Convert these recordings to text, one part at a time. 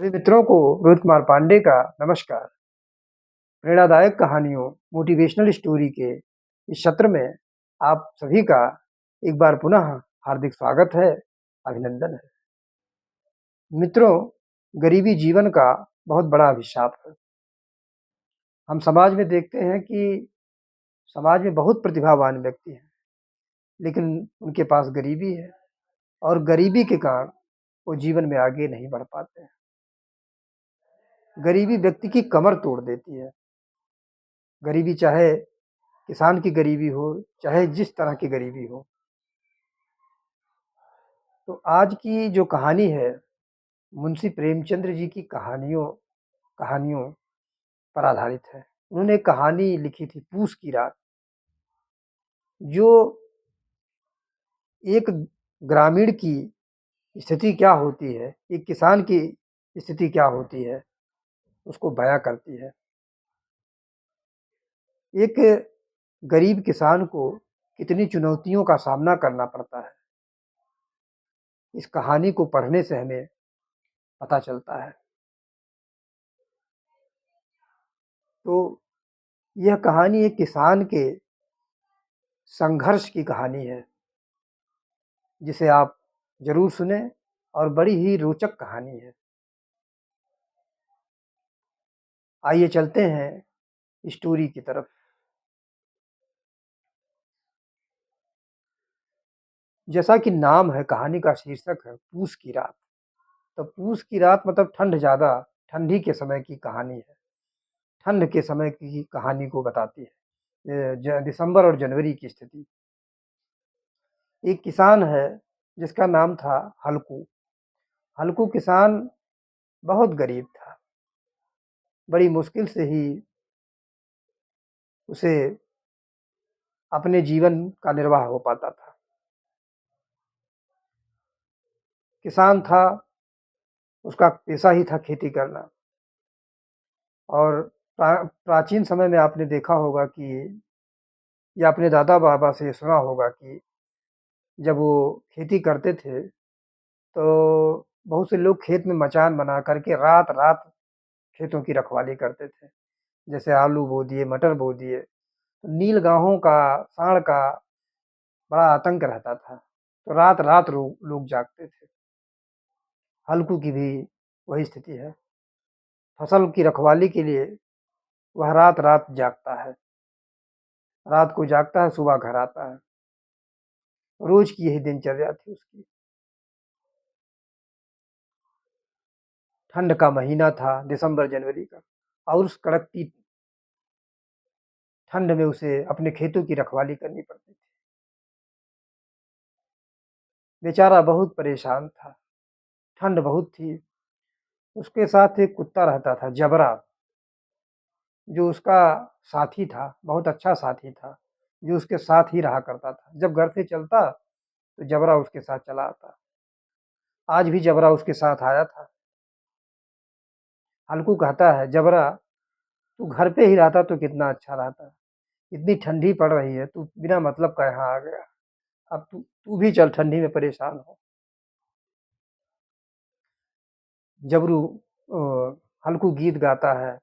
सभी मित्रों को रोहित कुमार पांडे का नमस्कार। प्रेरणादायक कहानियों, मोटिवेशनल स्टोरी के इस सत्र में आप सभी का एक बार पुनः हार्दिक स्वागत है, अभिनंदन है। मित्रों, गरीबी जीवन का बहुत बड़ा अभिशाप है। हम समाज में देखते हैं कि समाज में बहुत प्रतिभावान व्यक्ति हैं, लेकिन उनके पास गरीबी है और गरीबी के कारण वो जीवन में आगे नहीं बढ़ पाते हैं। गरीबी व्यक्ति की कमर तोड़ देती है। गरीबी चाहे किसान की गरीबी हो, चाहे जिस तरह की गरीबी हो। तो आज की जो कहानी है, मुंशी प्रेमचंद्र जी की कहानियों कहानियों पर आधारित है। उन्होंने एक कहानी लिखी थी, पूस की रात, जो एक ग्रामीण की स्थिति क्या होती है, एक किसान की स्थिति क्या होती है, उसको बयां करती है। एक गरीब किसान को कितनी चुनौतियों का सामना करना पड़ता है, इस कहानी को पढ़ने से हमें पता चलता है। तो यह कहानी एक किसान के संघर्ष की कहानी है, जिसे आप ज़रूर सुनें और बड़ी ही रोचक कहानी है। आइए चलते हैं स्टोरी की तरफ। जैसा कि नाम है, कहानी का शीर्षक है पूस की रात। तो पूस की रात मतलब ठंड ज़्यादा, ठंडी के समय की कहानी है। ठंड के समय की कहानी को बताती है। दिसंबर और जनवरी की स्थिति। एक किसान है जिसका नाम था हल्कू। हल्कू किसान बहुत गरीब था। बड़ी मुश्किल से ही उसे अपने जीवन का निर्वाह हो पाता था। किसान था, उसका पेशा ही था खेती करना। और प्राचीन समय में आपने देखा होगा कि, या अपने दादा बाबा से सुना होगा कि जब वो खेती करते थे, तो बहुत से लोग खेत में मचान बना करके रात रात खेतों की रखवाली करते थे। जैसे आलू बो दिए, मटर बो दिए। तो नीलगाहों का, सांड का बड़ा आतंक रहता था, तो रात रात लोग जागते थे। हल्कू की भी वही स्थिति है। फसल की रखवाली के लिए वह रात रात जागता है। रात को जागता है, सुबह घर आता है। रोज की यही दिनचर्या थी उसकी। ठंड का महीना था, दिसंबर जनवरी का, और उस कड़कती ठंड में उसे अपने खेतों की रखवाली करनी पड़ती थी। बेचारा बहुत परेशान था, ठंड बहुत थी। उसके साथ एक कुत्ता रहता था, जबरा, जो उसका साथी था, बहुत अच्छा साथी था, जो उसके साथ ही रहा करता था। जब घर से चलता तो जबरा उसके साथ चला आता। आज भी जबरा उसके साथ आया था। हल्कू कहता है, जबरा, तू घर पे ही रहता तो कितना अच्छा रहता। इतनी ठंडी पड़ रही है, तू बिना मतलब का यहाँ आ गया। अब तू तू भी चल, ठंडी में परेशान हो। जबरू अ, हल्कू गीत गाता है,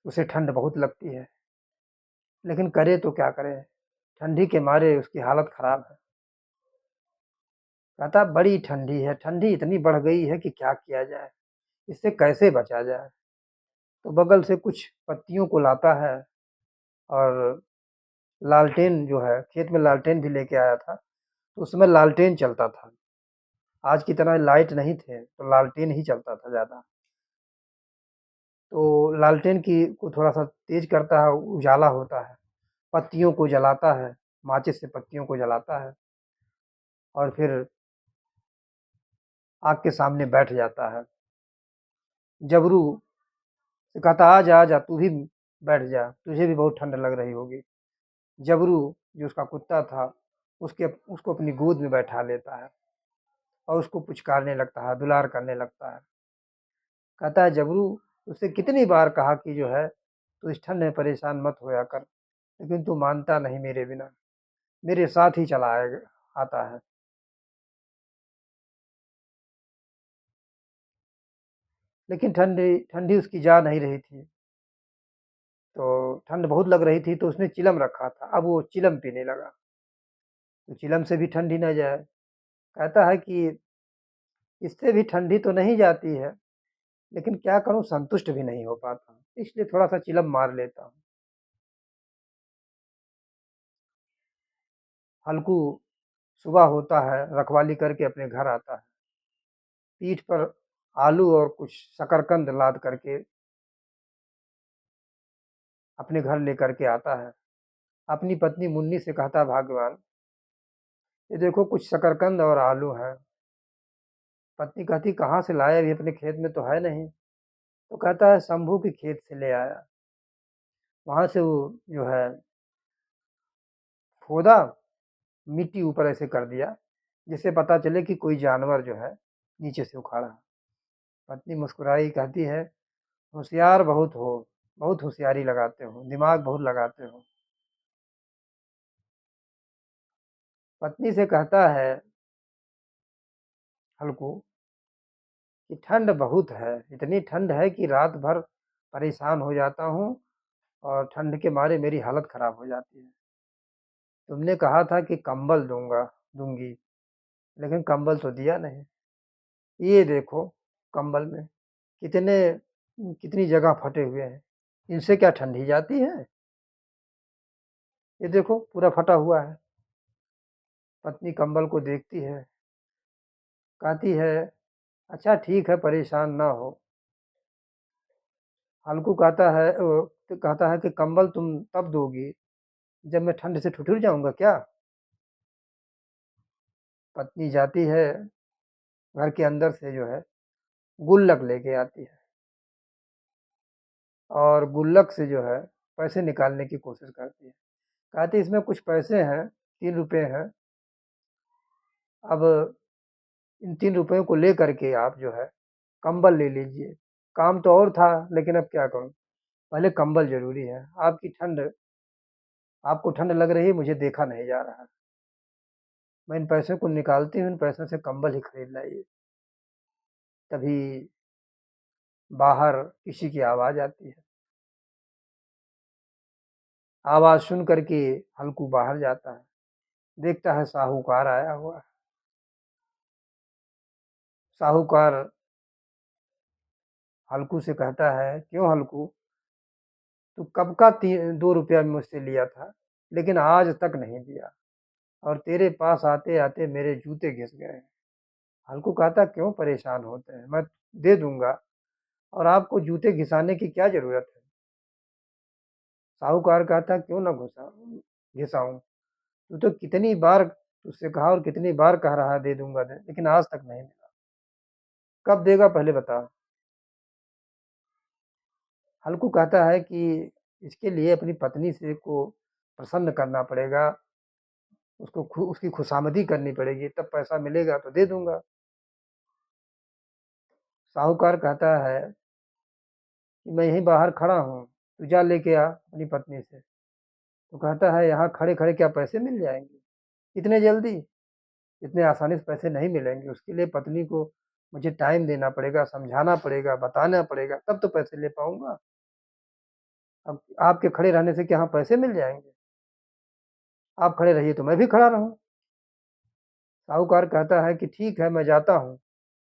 उसे ठंड बहुत लगती है, लेकिन करे तो क्या करे, ठंडी के मारे उसकी हालत खराब है। कहता बड़ी ठंडी है, ठंडी इतनी बढ़ गई है कि क्या किया जाए, इससे कैसे बचा जाए। तो बगल से कुछ पत्तियों को लाता है, और लालटेन जो है, खेत में लालटेन भी लेके आया था, तो उस समय लालटेन चलता था। आज की तरह लाइट नहीं थे, तो लालटेन ही चलता था ज़्यादा। तो लालटेन की को थोड़ा-सा तेज़ करता है, उजाला होता है, पत्तियों को जलाता है, माचिस से पत्तियों को जलाता है, और फिर आग के सामने बैठ जाता है। जबरू से कहता, "आजा, आजा, तू भी बैठ जा, तुझे भी बहुत ठंड लग रही होगी।" जबरू, जो उसका कुत्ता था, उसको अपनी गोद में बैठा लेता है और उसको पुचकारने लगता है, दुलार करने लगता है। कहता है, "जबरू, तुझसे कितनी बार कहा कि जो है, तू इस ठंड में परेशान मत होया कर, लेकिन तू मानता नहीं मेरे बिना, मेरे साथ ही चला आएगा आता है।" लेकिन ठंडी ठंडी उसकी जा नहीं रही थी। तो ठंड बहुत लग रही थी तो उसने चिलम रखा था, अब वो चिलम पीने लगा। तो चिलम से भी ठंडी ना जाए, कहता है कि इससे भी ठंडी तो नहीं जाती है, लेकिन क्या करूँ संतुष्ट भी नहीं हो पाता हूँ, इसलिए थोड़ा-सा चिलम मार लेता हूँ। हल्कू सुबह होता है, रखवाली करके अपने घर आता है। पीठ पर आलू और कुछ शकरकंद लाद करके अपने घर लेकर के आता है। अपनी पत्नी मुन्नी से कहता है, भाग्यवान, ये देखो कुछ शकरकंद और आलू हैं। पत्नी कहती, कहाँ से लाए? अभी अपने खेत में तो है नहीं। तो कहता है, शंभू के खेत से ले आया। वहाँ से वो जो है खोदा, मिट्टी ऊपर ऐसे कर दिया, जिससे पता चले कि कोई जानवर जो है नीचे से उखाड़ा है। पत्नी मुस्कुराई, कहती है, होशियार बहुत हो, बहुत होशियारी लगाते हो, दिमाग बहुत लगाते हो। पत्नी से कहता है हल्कू कि ठंड बहुत है, इतनी ठंड है कि रात भर परेशान हो जाता हूँ और ठंड के मारे मेरी हालत खराब हो जाती है। तुमने कहा था कि कंबल दूंगी, लेकिन कंबल तो दिया नहीं। ये देखो कंबल में कितने कितनी जगह फटे हुए हैं, इनसे क्या ठंडी जाती है? ये देखो पूरा फटा हुआ है। पत्नी कंबल को देखती है, कहती है, अच्छा ठीक है, परेशान ना हो। हल्कू कहता है कि कंबल तुम तब दोगी जब मैं ठंड से ठिठुर जाऊंगा क्या? पत्नी जाती है, घर के अंदर से जो है गुल्लक लेके आती है और गुल्लक से जो है पैसे निकालने की कोशिश करती है। कहती है, इसमें कुछ पैसे हैं, 3 रुपए हैं। अब इन 3 रुपयों को ले करके आप जो है कंबल ले लीजिए। काम तो और था, लेकिन अब क्या करूं, पहले कंबल जरूरी है। आपको ठंड लग रही है, मुझे देखा नहीं जा रहा है। मैं इन पैसों को निकालती हूँ, इन पैसों से कंबल ही खरीद लाइए। तभी बाहर किसी की आवाज आती है। आवाज सुन करके हल्कू बाहर जाता है, देखता है साहूकार आया हुआ है। साहूकार हल्कू से कहता है, क्यों हल्कू, तू कब का 2 रुपया मुझसे लिया था, लेकिन आज तक नहीं दिया, और तेरे पास आते आते मेरे जूते घिस गए। हल्कू कहता, क्यों परेशान होते हैं, मैं दे दूंगा, और आपको जूते घिसाने की क्या जरूरत है? साहूकार कहता, क्यों ना घिसाऊं, तू तो कितनी बार तुझसे कहा और कितनी बार कह रहा है दे दूंगा दे, लेकिन आज तक नहीं मिला। कब देगा पहले बता। हल्कू कहता है कि इसके लिए अपनी पत्नी से को प्रसन्न करना पड़ेगा, उसकी खुशामदी करनी पड़ेगी, तब पैसा मिलेगा तो दे दूंगा। साहूकार कहता है कि मैं यहीं बाहर खड़ा हूँ, तू जा लेके आ अपनी पत्नी से। तो कहता है, यहाँ खड़े खड़े क्या पैसे मिल जाएंगे इतने जल्दी? इतने आसानी से पैसे नहीं मिलेंगे, उसके लिए पत्नी को मुझे टाइम देना पड़ेगा, समझाना पड़ेगा, बताना पड़ेगा, तब तो पैसे ले पाऊंगा। अब आपके खड़े रहने से क्या यहाँ पैसे मिल जाएंगे? आप खड़े रहिए तो मैं भी खड़ा रहूं। साहूकार कहता है कि ठीक है, मैं जाता हूँ,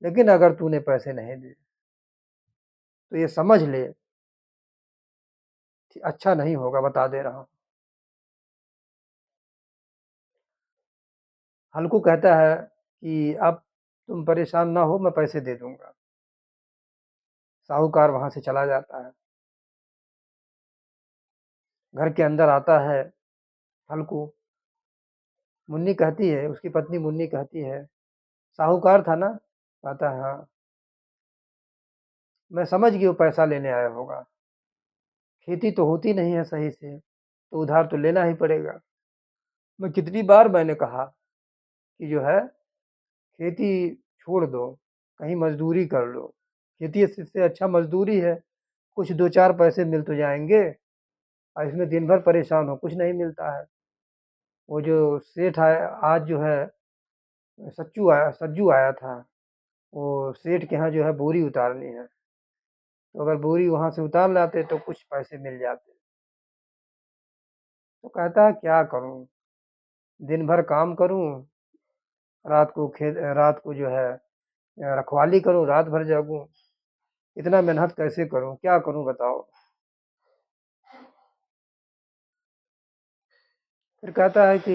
लेकिन अगर तूने पैसे नहीं दिए तो ये समझ ले कि अच्छा नहीं होगा, बता दे रहा हूँ। हल्कू कहता है कि अब तुम परेशान ना हो, मैं पैसे दे दूंगा। साहूकार वहां से चला जाता है। घर के अंदर आता है हल्कू। मुन्नी कहती है, उसकी पत्नी मुन्नी कहती है, साहूकार था ना? कहता है, हाँ। मैं समझ गई वो पैसा लेने आया होगा, खेती तो होती नहीं है सही से, तो उधार तो लेना ही पड़ेगा। मैं कितनी बार मैंने कहा कि जो है खेती छोड़ दो, कहीं मजदूरी कर लो, खेती से अच्छा मजदूरी है, कुछ 2-4 पैसे मिल तो जाएंगे, और इसमें दिन भर परेशान हो, कुछ नहीं मिलता है। वो जो सेठ आया आज जो है, सच्चू आया था, वो सेठ के यहाँ जो है बोरी उतारनी है। तो अगर बोरी वहाँ से उतार लाते तो कुछ पैसे मिल जाते। तो कहता है क्या करूँ? दिन भर काम करूँ, रात को जो है रखवाली करूँ, रात भर जागूँ, इतना मेहनत कैसे करूँ? क्या करूँ बताओ? फिर कहता है कि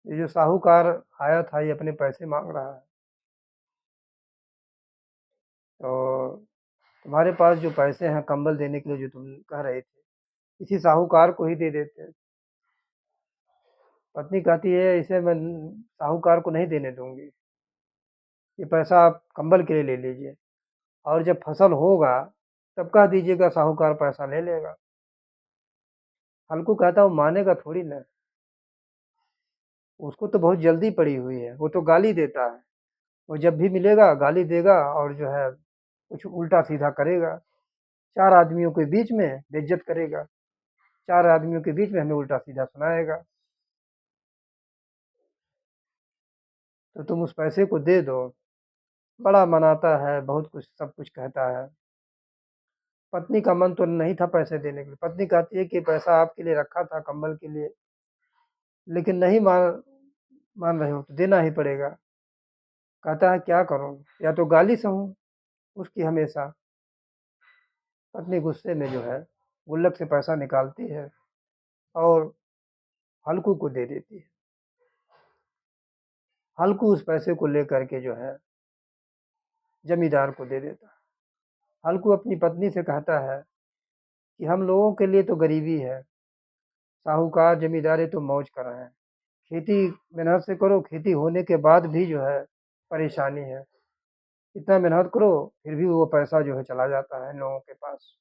ये जो साहूकार आया था ये अपने पैसे माँग रहा है, तो तुम्हारे पास जो पैसे हैं कंबल देने के लिए जो तुम कह रहे थे, किसी साहूकार को ही दे देते। पत्नी कहती है इसे मैं साहूकार को नहीं देने दूँगी, ये पैसा आप कंबल के लिए ले लीजिए और जब फसल होगा तब कह दीजिएगा साहूकार पैसा ले लेगा। हल्कू कहता है वो मानेगा थोड़ी ना, उसको तो बहुत जल्दी पड़ी हुई है, वो तो गाली देता है। वो जब भी मिलेगा गाली देगा और जो है कुछ उल्टा-सीधा करेगा। 4 आदमियों के बीच में बेइज़्ज़त करेगा, 4 आदमियों के बीच में हमें उल्टा-सीधा सुनाएगा। तो तुम उस पैसे को दे दो। बड़ा मनाता है, बहुत कुछ सब कुछ कहता है। पत्नी का मन तो नहीं था पैसे देने के लिए। पत्नी कहती है कि पैसा आपके लिए रखा था कंबल के लिए, लेकिन नहीं मान रहे हो तो देना ही पड़ेगा। कहता है क्या करूँ? या तो गाली सहूँ उसकी हमेशा। पत्नी गुस्से में जो है गुल्लक से पैसा निकालती है और हल्कू को दे देती है। हल्कू उस पैसे को लेकर के जो है जमींदार को दे देता है। हल्कू अपनी पत्नी से कहता है कि हम लोगों के लिए तो गरीबी है, साहूकार जमींदारी तो मौज कर रहे हैं। खेती मेहनत से करो, खेती होने के बाद भी जो है परेशानी है। इतना मेहनत करो फिर भी वो पैसा जो है चला जाता है इन लोगों के पास।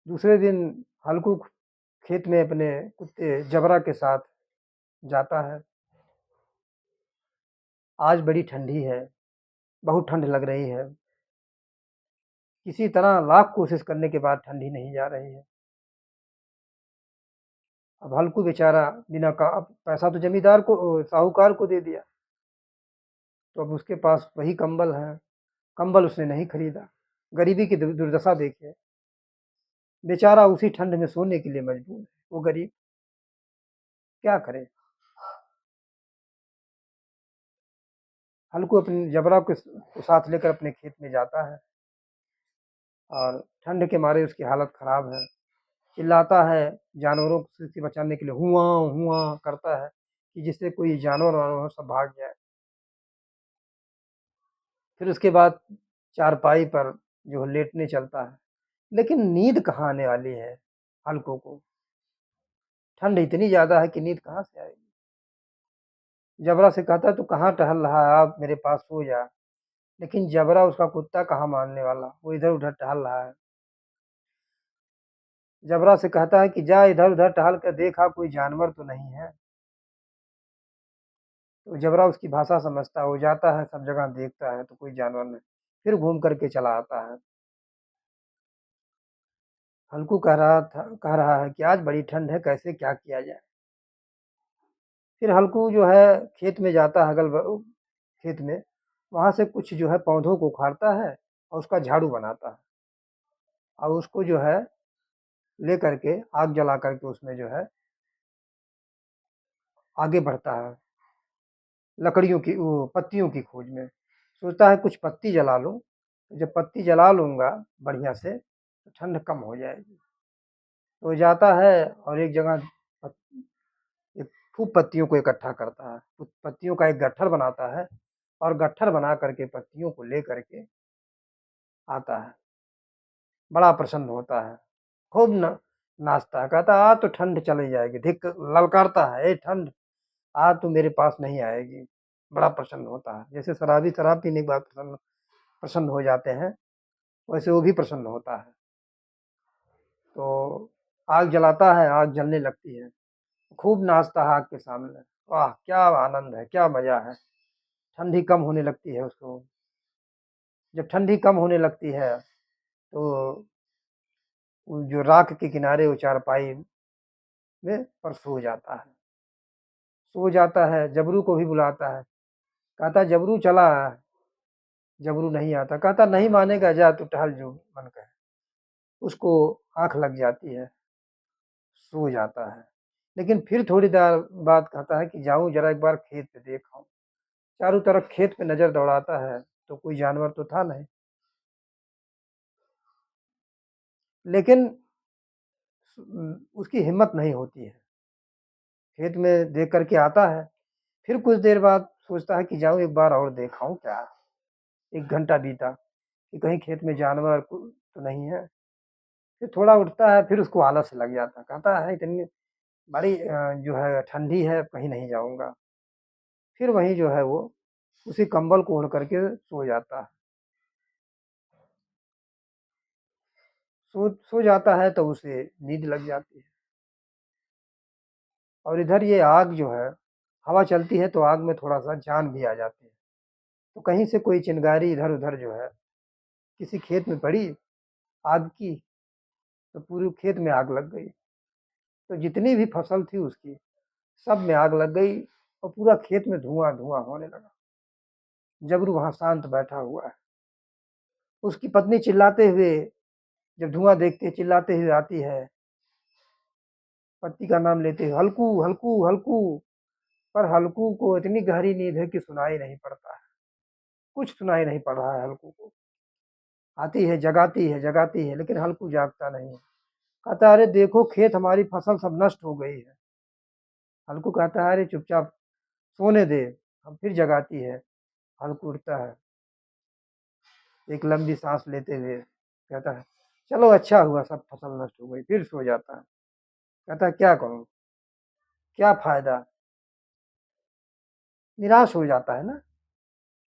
दूसरे दिन हल्कू खेत में अपने कुत्ते जबरा के साथ जाता है। आज बड़ी ठंडी है, बहुत ठंड लग रही है। किसी तरह लाख कोशिश करने के बाद ठंडी नहीं जा रही है। अब हल्कू बेचारा बिना का अब पैसा तो जमींदार को साहूकार को दे दिया, तो अब उसके पास वही कंबल है। कंबल उसने नहीं खरीदा। गरीबी की दुर्दशा देखिए। बेचारा उसी ठंड में सोने के लिए मजबूर है। वो गरीब क्या करे? हल्कू अपनी जबरा को साथ लेकर अपने खेत में जाता है और ठंड के मारे उसकी हालत खराब है। चिल्लाता है जानवरों से बचाने के लिए हुआ करता है कि जिससे कोई जानवर वानवर हो सब भाग जाए। फिर उसके बाद चारपाई पर जो है लेटने चलता है, लेकिन नींद कहाँ आने वाली है हल्को को? ठंड इतनी ज़्यादा है कि नींद कहाँ से आएगी? जबरा से कहता है तू कहाँ टहल रहा है? आप मेरे पास सो जा। लेकिन जबरा उसका कुत्ता कहाँ मानने वाला, वो इधर-उधर टहल रहा है। जबरा से कहता है कि जा इधर-उधर टहल कर देखा कोई जानवर तो नहीं है। तो जबरा उसकी भाषा समझता है, वो जाता है सब जगह देखता है तो कोई जानवर नहीं। फिर घूम कर के चला आता है। हल्कू कह रहा है कि आज बड़ी ठंड है कैसे क्या किया जाए? फिर हल्कू जो है खेत में जाता है खेत में, वहाँ से कुछ जो है पौधों को उखाड़ता है और उसका झाड़ू बनाता है और उसको जो है लेकर के आग जला कर के उसमें जो है आगे बढ़ता है, लकड़ियों की वो पत्तियों की खोज में। सोचता है कुछ पत्ती जला लूँ, जब पत्ती जला लूँगा बढ़िया से, तो ठंड कम हो जाएगी। तो जाता है और एक जगह पत एक खूब पत्तियों को इकट्ठा करता है, उस पत्तियों का एक गट्ठर बनाता है और गट्ठर बना कर के पत्तियों को लेकर के आता है। बड़ा प्रसन्न होता है, खूब नाचता है, कहता है आज तो ठंड चली जाएगी, ललकारता है, "ए ठंड! आज तू मेरे पास नहीं आएगी।" बड़ा प्रसन्न होता है, जैसे शराबी शराब पीने के बाद प्रसन्न प्रसन्न हो जाते हैं, वैसे वो भी प्रसन्न होता है। तो आग जलाता है, आग जलने लगती है, खूब नाचता है आग के सामने। वाह! क्या आनंद है, क्या मज़ा है। ठंडी कम होने लगती है उसको। जब ठंडी कम होने लगती है, तो वो जो राख के किनारे वो चारपाई में पर सो जाता है। सो जाता है, जबरू को भी बुलाता है, कहता जबरू चला, जबरू नहीं आता। कहता नहीं मानेगा, जा तू टहल जो मन कहे। उसको आँख लग जाती है, सो जाता है। लेकिन फिर थोड़ी देर बाद कहता है कि जाऊँ ज़रा एक बार खेत पे देख आऊँ। चारों तरफ खेत पे नज़र दौड़ाता है, तो कोई जानवर तो था नहीं। लेकिन उसकी हिम्मत नहीं होती है। खेत में देख कर के आता है, फिर कुछ देर बाद सोचता है कि जाऊँ एक बार और देख आऊँ क्या। 1 घंटा बीता कि कहीं खेत में जानवर तो नहीं है। फिर थोड़ा उठता है, फिर उसको आलस लग जाता है। कहता है इतनी बड़ी जो है ठंडी है, कहीं नहीं जाऊँगा। फिर वहीं जो है वो उसी कंबल को ओढ़ करके सो जाता है। सो सो जाता है तो उसे नींद लग जाती है। और इधर ये आग जो है, हवा चलती है तो आग में थोड़ा-सा जान भी आ जाती है। तो कहीं से कोई चिंगारी इधर-उधर जो है, किसी खेत में पड़ी आग की, तो पूरे खेत में आग लग गई। तो जितनी भी फसल थी उसकी, सब में आग लग गई और पूरा खेत में धुआँ-धुआँ होने लगा। जबरू वहाँ शांत बैठा हुआ है। उसकी पत्नी चिल्लाते हुए, जब धुआँ देखती है, चिल्लाते हुए आती है, पति का नाम लेते हुए, "हल्कू, हल्कू, हल्कू।" पर हल्कू को इतनी गहरी नींद है कि सुनाई नहीं पड़ता है, कुछ सुनाई नहीं पड़ रहा है हल्कू को। जगाती है, लेकिन हल्कू जागता नहीं है। कहता है, "अरे देखो खेत हमारी फसल सब नष्ट हो गई है।" हल्कू कहता है, "अरे चुपचाप सोने दे।" अब फिर जगाती है, हल्कू उठता है, एक लंबी साँस लेते हुए कहता है, "चलो अच्छा हुआ सब फसल नष्ट हो गई।" फिर सो जाता है। कहता है, "क्या करूँ? क्या फ़ायदा?" निराश हो जाता है ना,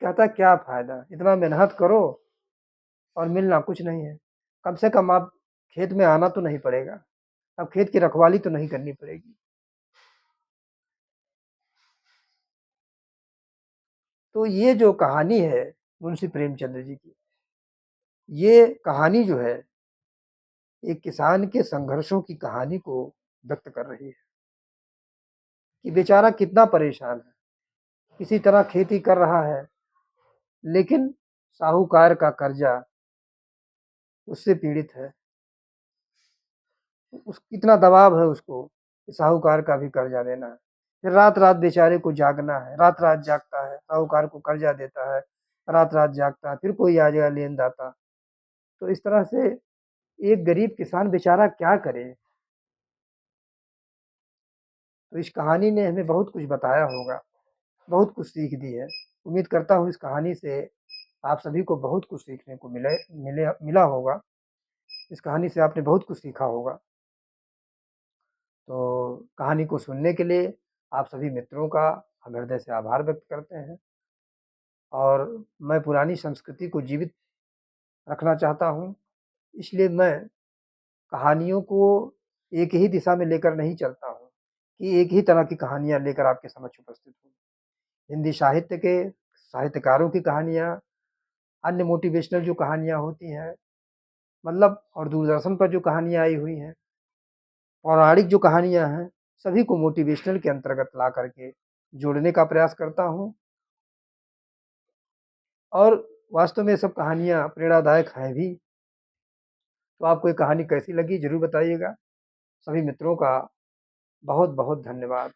कहता है, "क्या फ़ायदा? इतना मेहनत करो और मिलना कुछ नहीं है। कम से कम आप खेत में आना तो नहीं पड़ेगा, अब खेत की रखवाली तो नहीं करनी पड़ेगी।" तो ये जो कहानी है मुंशी प्रेमचंद्र जी की, ये कहानी जो है, एक किसान के संघर्षों की कहानी को व्यक्त कर रही है कि बेचारा कितना परेशान है। किसी तरह खेती कर रहा है, लेकिन साहूकार का कर्जा उससे पीड़ित है। उस इतना दबाव है उसको कि साहूकार का भी कर्जा देना है। फिर रात-रात बेचारे को जागना है, रात-रात जागता है, साहूकार को कर्जा देता है, रात-रात जागता है, फिर कोई आ जाएगा लेनदाता। तो इस तरह से एक गरीब किसान बेचारा क्या करे? तो इस कहानी ने हमें बहुत कुछ बताया होगा, बहुत कुछ सीख दी है। उम्मीद करता हूँ इस कहानी से आप सभी को बहुत कुछ सीखने को मिला होगा। इस कहानी से आपने बहुत कुछ सीखा होगा। तो कहानी को सुनने के लिए आप सभी मित्रों का हम हृदय से आभार व्यक्त करते हैं और मैं पुरानी संस्कृति को जीवित रखना चाहता हूँ, इसलिए मैं कहानियों को एक ही दिशा में लेकर नहीं चलता हूँ कि एक ही तरह की कहानियाँ लेकर आपके समक्ष उपस्थित हूँ। हिंदी साहित्य के साहित्यकारों की कहानियाँ, अन्य मोटिवेशनल जो कहानियाँ होती हैं, मतलब और दूरदर्शन पर जो कहानियाँ आई हुई हैं, पौराणिक जो कहानियाँ हैं, सभी को मोटिवेशनल के अंतर्गत ला करके जोड़ने का प्रयास करता हूँ और वास्तव में ये सब कहानियाँ प्रेरणादायक हैं भी। तो आपको ये कहानी कैसी लगी ज़रूर बताइएगा। सभी मित्रों का बहुत-बहुत धन्यवाद।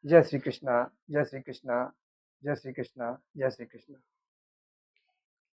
जय श्री कृष्णा, जय श्री कृष्णा, जय श्री कृष्णा, जय श्री कृष्णा।